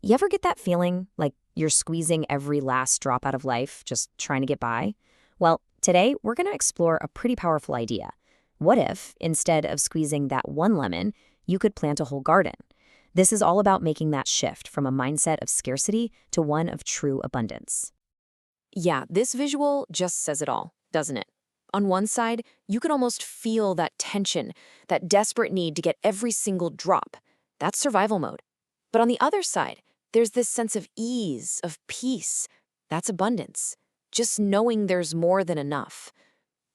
You ever get that feeling like you're squeezing every last drop out of life, just trying to get by? Well, today we're going to explore a pretty powerful idea. What if, instead of squeezing that one lemon, you could plant a whole garden? This is all about making that shift from a mindset of scarcity to one of true abundance. Yeah, this visual just says it all, doesn't it? On one side, you can almost feel that tension, that desperate need to get every single drop. That's survival mode. But on the other side, there's this sense of ease, of peace. That's abundance. Just knowing there's more than enough.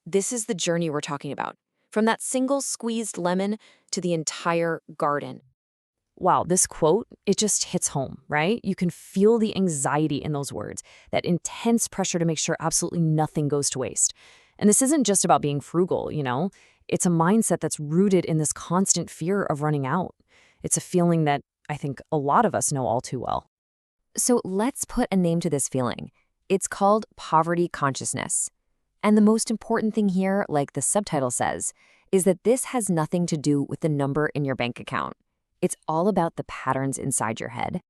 This is the journey we're talking about. From that single squeezed lemon to the entire garden. Wow, this quote, it just hits home, right? You can feel the anxiety in those words, that intense pressure to make sure absolutely nothing goes to waste. And this isn't just about being frugal. It's a mindset that's rooted in this constant fear of running out. It's a feeling that I think a lot of us know all too well. So let's put a name to this feeling. It's called poverty consciousness. And the most important thing here, like the subtitle says, is that this has nothing to do with the number in your bank account. It's all about the patterns inside your head.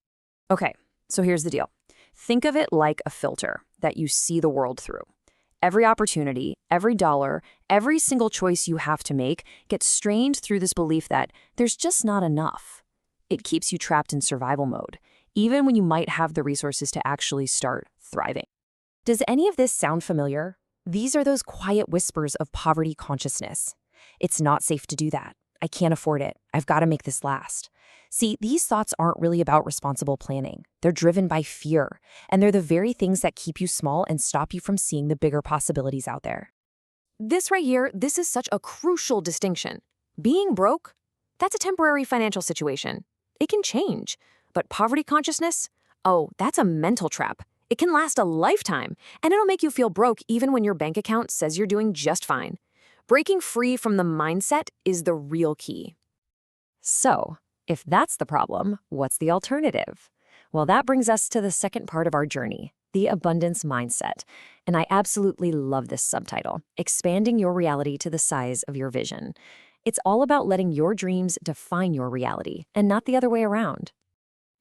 Okay, so here's the deal. Think of it like a filter that you see the world through. Every opportunity, every dollar, every single choice you have to make gets strained through this belief that there's just not enough. It keeps you trapped in survival mode, even when you might have the resources to actually start thriving. Does any of this sound familiar? These are those quiet whispers of poverty consciousness. It's not safe to do that. I can't afford it. I've got to make this last. See, these thoughts aren't really about responsible planning. They're driven by fear, and they're the very things that keep you small and stop you from seeing the bigger possibilities out there. This right here, this is such a crucial distinction. Being broke, that's a temporary financial situation. It can change. But poverty consciousness? Oh, that's a mental trap. It can last a lifetime, and it'll make you feel broke even when your bank account says you're doing just fine. Breaking free from the mindset is the real key. So, if that's the problem, what's the alternative? Well, that brings us to the second part of our journey, the abundance mindset. And I absolutely love this subtitle, expanding your reality to the size of your vision. It's all about letting your dreams define your reality and not the other way around.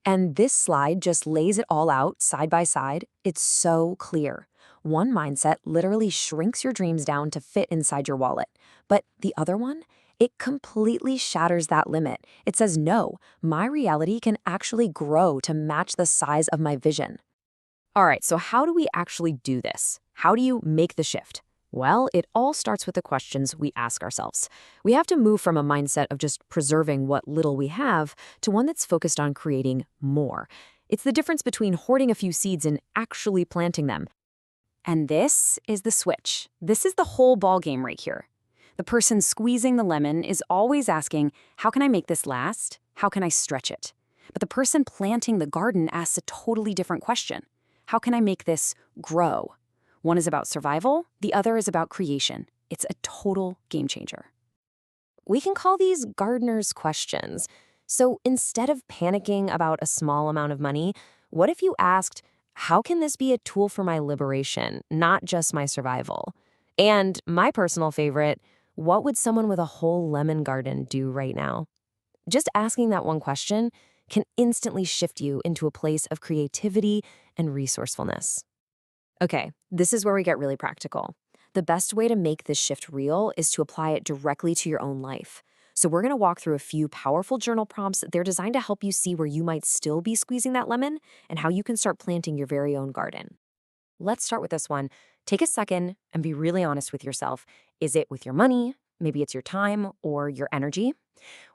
And this slide just lays it all out side by side. It's so clear. One mindset literally shrinks your dreams down to fit inside your wallet. But the other one, it completely shatters that limit. It says, no, my reality can actually grow to match the size of my vision. All right, so how do we actually do this? How do you make the shift? Well, it all starts with the questions we ask ourselves. We have to move from a mindset of just preserving what little we have to one that's focused on creating more. It's the difference between hoarding a few seeds and actually planting them. And this is the switch. This is the whole ballgame right here. The person squeezing the lemon is always asking, how can I make this last? How can I stretch it? But the person planting the garden asks a totally different question. How can I make this grow? One is about survival, the other is about creation. It's a total game changer. We can call these gardener's questions. So instead of panicking about a small amount of money, what if you asked, how can this be a tool for my liberation, not just my survival? And my personal favorite, what would someone with a whole lemon garden do right now? Just asking that one question can instantly shift you into a place of creativity and resourcefulness. Okay, this is where we get really practical. The best way to make this shift real is to apply it directly to your own life. So we're going to walk through a few powerful journal prompts. They're designed to help you see where you might still be squeezing that lemon and how you can start planting your very own garden. Let's start with this one. Take a second and be really honest with yourself. Is it with your money? Maybe it's your time or your energy.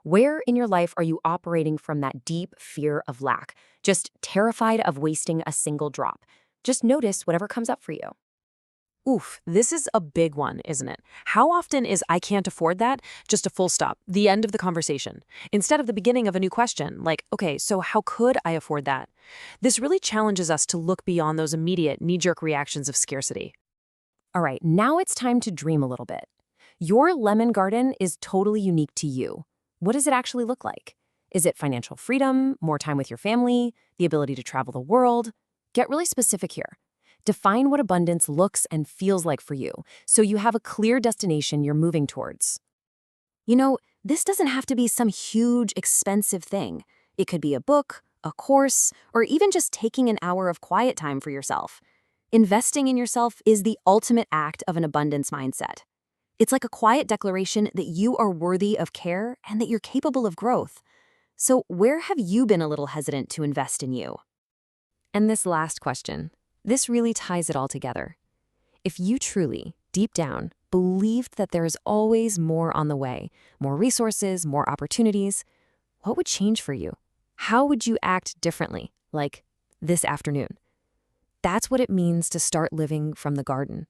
Where in your life are you operating from that deep fear of lack, just terrified of wasting a single drop? Just notice whatever comes up for you. Oof, this is a big one, isn't it? How often is I can't afford that just a full stop, the end of the conversation, instead of the beginning of a new question, like, okay, so how could I afford that? This really challenges us to look beyond those immediate knee-jerk reactions of scarcity. All right, now it's time to dream a little bit. Your lemon garden is totally unique to you. What does it actually look like? Is it financial freedom, more time with your family, the ability to travel the world? Get really specific here. Define what abundance looks and feels like for you, so you have a clear destination you're moving towards. This doesn't have to be some huge, expensive thing. It could be a book, a course, or even just taking an hour of quiet time for yourself. Investing in yourself is the ultimate act of an abundance mindset. It's like a quiet declaration that you are worthy of care and that you're capable of growth. So, where have you been a little hesitant to invest in you? And this last question, this really ties it all together. If you truly, deep down, believed that there is always more on the way, more resources, more opportunities, what would change for you? How would you act differently, like this afternoon? That's what it means to start living from the garden.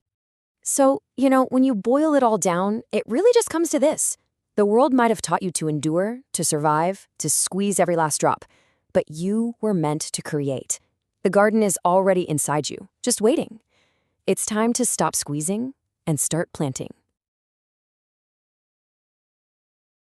So, when you boil it all down, it really just comes to this. The world might have taught you to endure, to survive, to squeeze every last drop, but you were meant to create. The garden is already inside you, just waiting. It's time to stop squeezing and start planting.